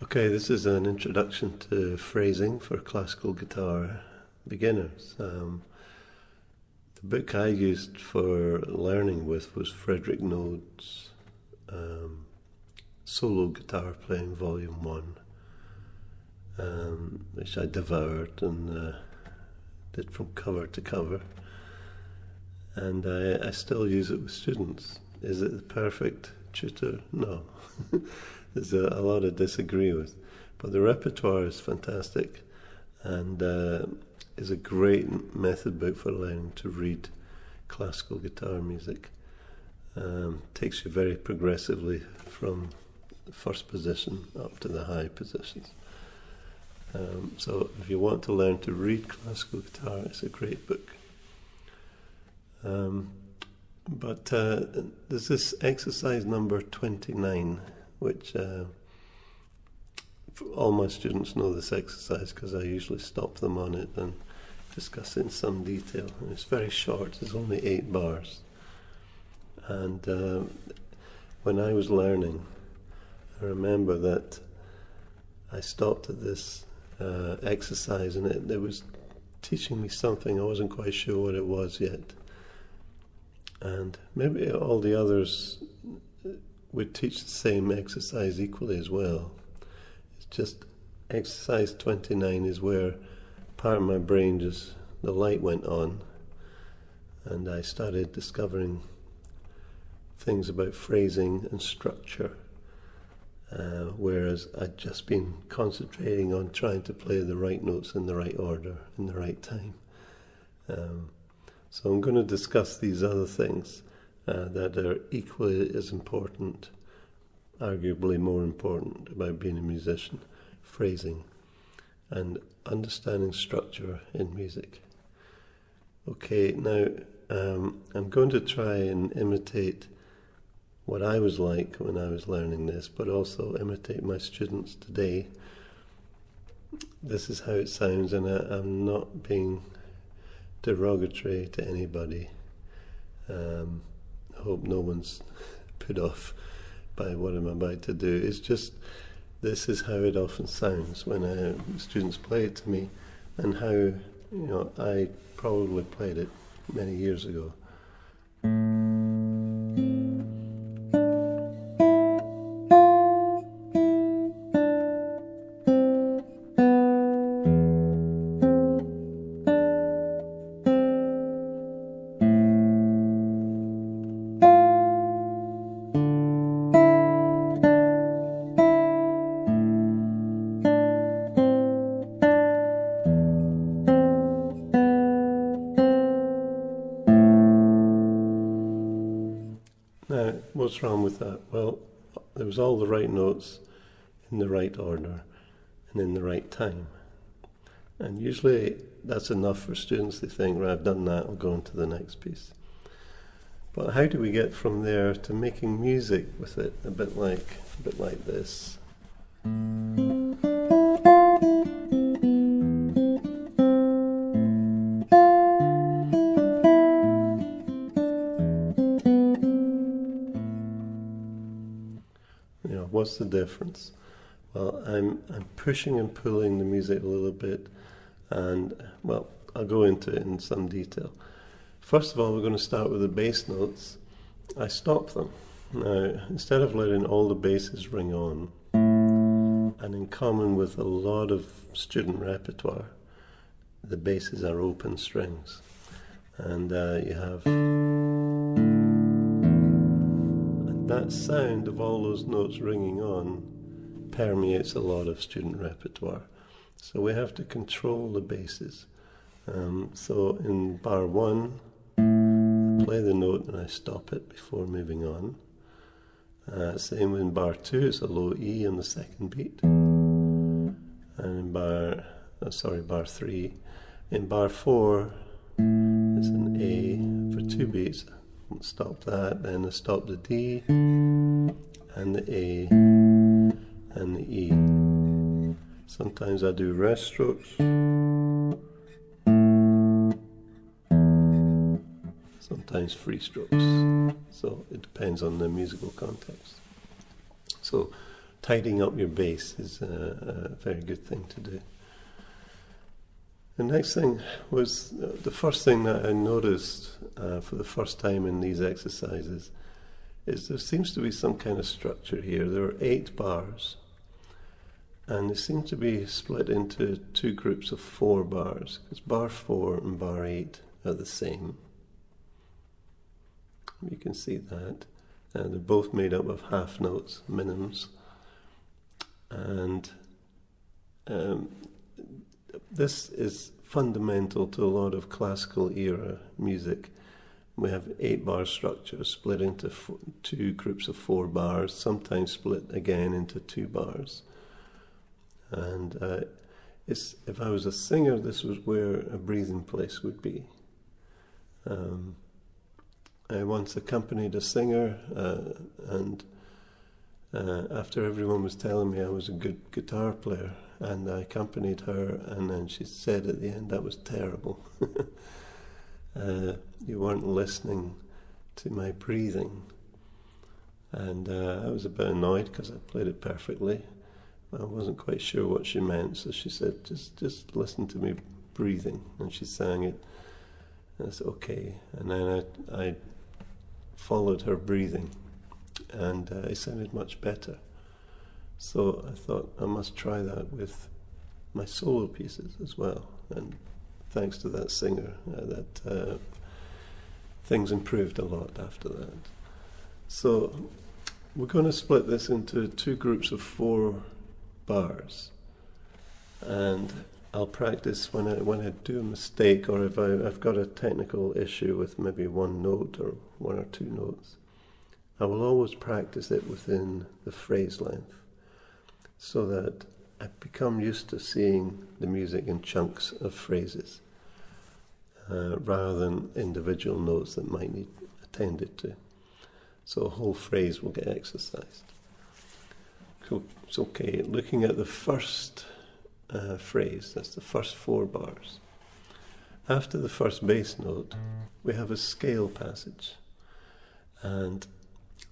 Okay, this is an introduction to phrasing for classical guitar beginners. The book I used for learning with was Frederick Noad's Solo Guitar Playing Volume 1, which I devoured and did from cover to cover. And I still use it with students. Is it the perfect tutor? No. There's a lot to disagree with. But the repertoire is fantastic and is a great method book for learning to read classical guitar music. Takes you very progressively from the first position up to the high positions. So if you want to learn to read classical guitar, it's a great book. But there's this exercise number 29, which all my students know this exercise because I usually stop them on it and discuss it in some detail. And it's very short, it's only 8 bars. And when I was learning, I remember that I stopped at this exercise and it was teaching me something. I wasn't quite sure what it was yet. And maybe all the others would teach the same exercise equally as well. It's just exercise 29 is where part of my brain just, the light went on and I started discovering things about phrasing and structure, whereas I'd just been concentrating on trying to play the right notes in the right order, in the right time. So I'm going to discuss these other things that are equally as important, arguably more important about being a musician: phrasing and understanding structure in music. Okay, now I'm going to try and imitate what I was like when I was learning this, but also imitate my students today. This is how it sounds, and I'm not being derogatory to anybody. I hope no one's put off by what I'm about to do. It's just, this is how it often sounds when students play it to me, and how, I probably played it many years ago. Now, what's wrong with that? Well, there was all the right notes in the right order and in the right time. And usually that's enough for students. They think, right, I've done that, I'll go on to the next piece. But how do we get from there to making music with it, a bit like this? What's the difference? Well, I'm pushing and pulling the music a little bit, and well, I'll go into it in some detail. First of all, we're going to start with the bass notes. I stop them. Now, instead of letting all the basses ring on, and in common with a lot of student repertoire, the basses are open strings, and you have that sound of all those notes ringing on permeates a lot of student repertoire. So we have to control the basses. So in bar 1, I play the note and I stop it before moving on. Same in bar 2, it's a low E on the second beat. And in bar 3. In bar 4, it's an A for 2 beats. Stop that, then I stop the D and the A and the E. Sometimes I do rest strokes, sometimes free strokes, so it depends on the musical context. So tidying up your bass is a very good thing to do. The next thing was, the first thing that I noticed for the first time in these exercises is there seems to be some kind of structure here. There are 8 bars, and they seem to be split into 2 groups of 4 bars, because bar 4 and bar 8 are the same. You can see that. They're both made up of half notes, minims. And this is fundamental to a lot of classical era music. We have 8 bar structures split into 2 groups of 4 bars, sometimes split again into 2 bars. And if I was a singer, this was where a breathing place would be. I once accompanied a singer, and after everyone was telling me I was a good guitar player, and I accompanied her, and then she said at the end, "That was terrible. You weren't listening to my breathing." And I was a bit annoyed because I played it perfectly. I wasn't quite sure what she meant, so she said, just listen to me breathing. And she sang it, and I said, okay. And then I followed her breathing, and it sounded much better. So I thought I must try that with my solo pieces as well. And thanks to that singer, things improved a lot after that. So we're going to split this into 2 groups of 4 bars, and I'll practice when I do a mistake, or if I've got a technical issue with maybe one note or 1 or 2 notes. I will always practice it within the phrase length, so that I become used to seeing the music in chunks of phrases, rather than individual notes that might need attended to. So a whole phrase will get exercised. So it's okay, looking at the first phrase, that's the first 4 bars. After the first bass note, we have a scale passage. And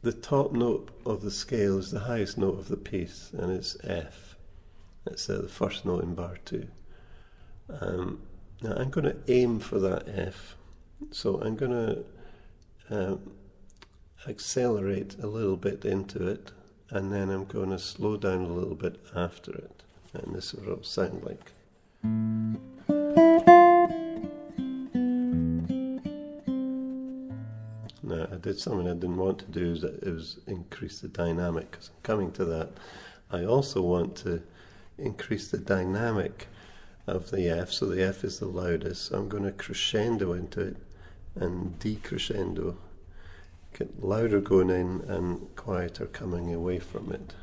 the top note of the scale is the highest note of the piece, and it's F. That's the first note in bar 2. Now I'm going to aim for that F, so I'm going to accelerate a little bit into it, and then I'm going to slow down a little bit after it, and this will sound like. Now, I did something I didn't want to do, is increase the dynamic, because I'm coming to that. I also want to increase the dynamic of the F, so the F is the loudest, so I'm going to crescendo into it and decrescendo, get louder going in and quieter coming away from it.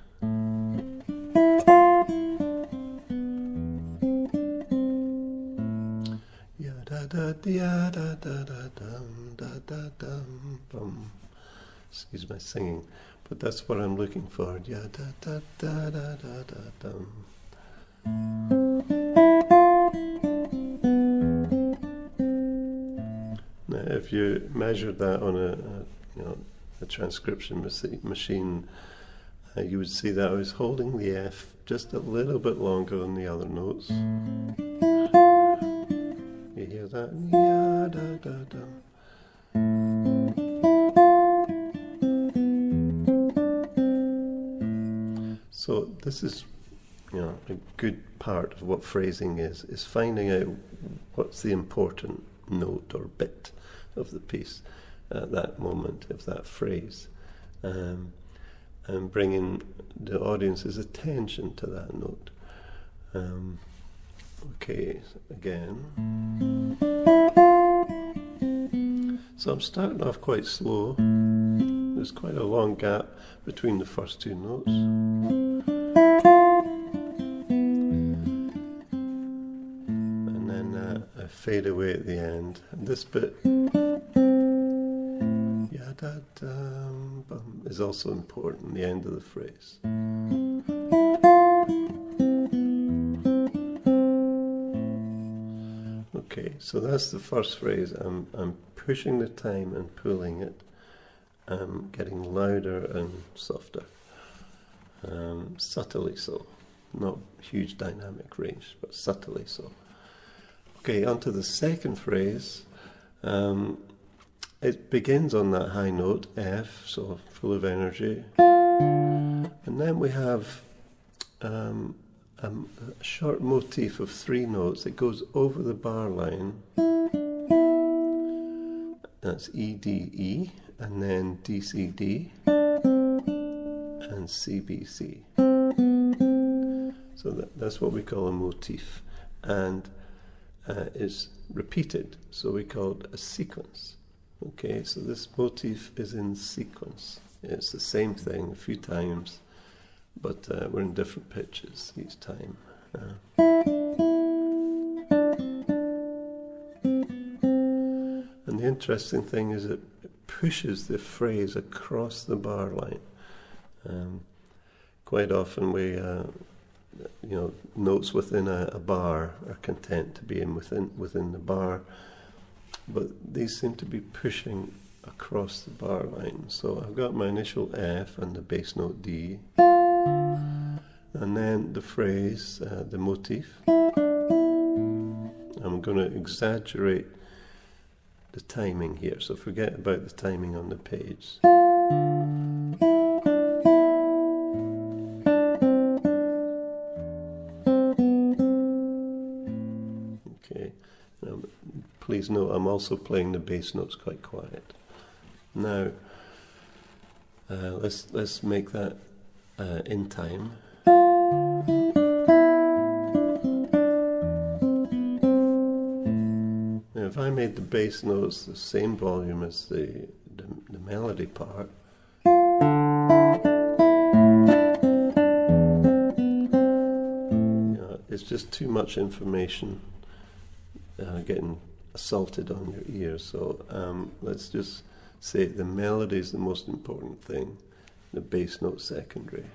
Excuse my singing, but that's what I'm looking for. Now, if you measured that on a transcription machine, you would see that I was holding the F just a little bit longer than the other notes. You hear that? So this is, a good part of what phrasing is finding out what's the important note or bit of the piece at that moment of that phrase, and bringing the audience's attention to that note. Okay, again. So I'm starting off quite slow. There's quite a long gap between the first 2 notes. And then I fade away at the end. And this bit is also important, the end of the phrase. Okay, so that's the first phrase. I'm pushing the time and pulling it. I'm getting louder and softer. subtly so. Not huge dynamic range, but subtly so. Okay, on to the second phrase. It begins on that high note, F, so full of energy. And then we have a short motif of 3 notes that goes over the bar line. That's E, D, E, and then D, C, D, and C, B, C. So that's what we call a motif. And it's repeated, so we call it a sequence. Okay, so this motif is in sequence. It's the same thing a few times, but we're in different pitches each time. And the interesting thing is it pushes the phrase across the bar line. Quite often we, notes within a bar are content to be within the bar, but these seem to be pushing across the bar line. So I've got my initial F and the bass note D, and then the phrase, the motif. I'm going to exaggerate the timing here, so forget about the timing on the page. Okay, please note I'm also playing the bass notes quite quiet. Now, let's make that in time. Now, if I made the bass notes the same volume as the melody part, it's just too much information getting assaulted on your ears. So let's just say the melody is the most important thing, the bass note secondary.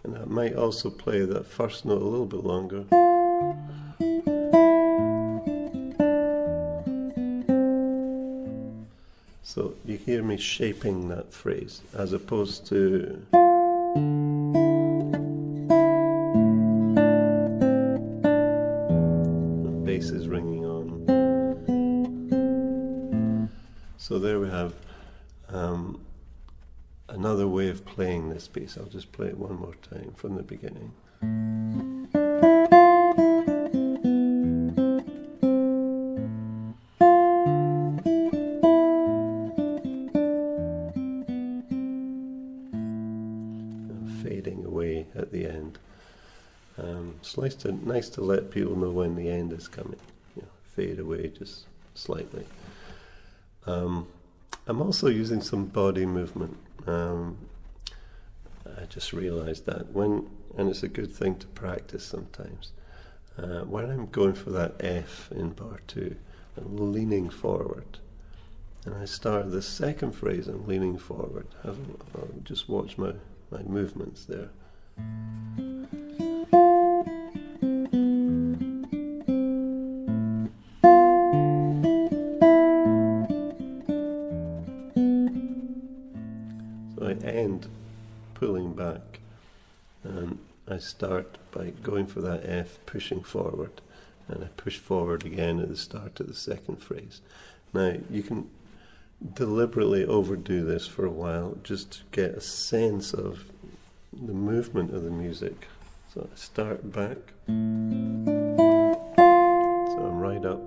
And I might also play that first note a little bit longer. So you hear me shaping that phrase as opposed to the bass is ringing on. So there we have another way of playing this piece. I'll just play it one more time from the beginning. Fading away at the end. It's nice to let people know when the end is coming. Fade away just slightly. I'm also using some body movement. I just realized that and it's a good thing to practice sometimes. When I'm going for that F in bar 2, I'm leaning forward. And I start the second phrase, I'm leaning forward. I'll just watch my movements there. So I end pulling back, and I start by going for that F, pushing forward, and I push forward again at the start of the second phrase. Now you can deliberately overdo this for a while just to get a sense of the movement of the music. So I start back, so I'm right up,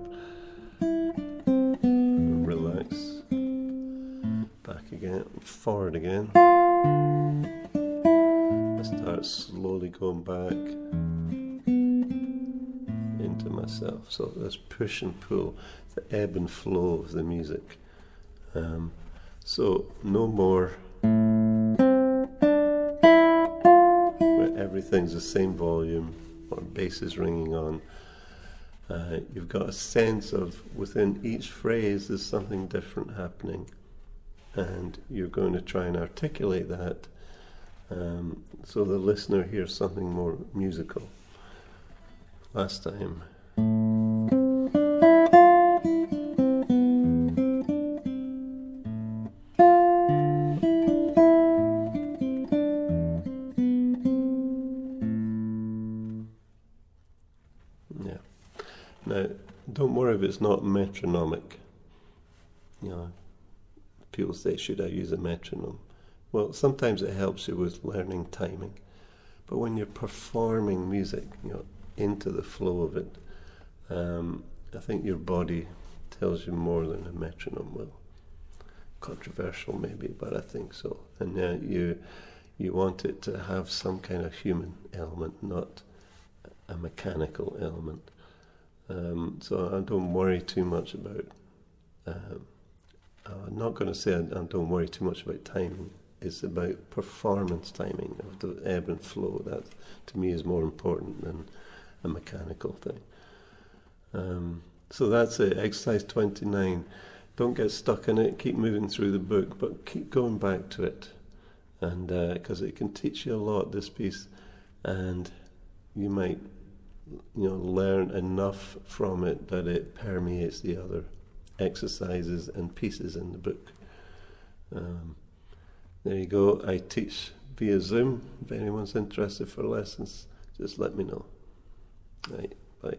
relax, back again, forward again. I start slowly going back into myself. So let's push and pull, the ebb and flow of the music. So no more where everything's the same volume or bass is ringing on. You've got a sense of within each phrase there's something different happening, and you're going to try and articulate that so the listener hears something more musical. Last time. Now, don't worry if it's not metronomic. You know, people say, should I use a metronome? Well, sometimes it helps you with learning timing. But when you're performing music, you know, into the flow of it, I think your body tells you more than a metronome will. Controversial maybe, but I think so. And you want it to have some kind of human element, not a mechanical element. So I don't worry too much about, I'm not going to say I don't worry too much about timing. It's about performance timing of the ebb and flow. That, to me, is more important than a mechanical thing. So that's it, exercise 29. Don't get stuck in it, keep moving through the book, but keep going back to it. And because it can teach you a lot, this piece, and you might, you know, learn enough from it that it permeates the other exercises and pieces in the book. There you go. I teach via Zoom. If anyone's interested for lessons, just let me know. Right, bye.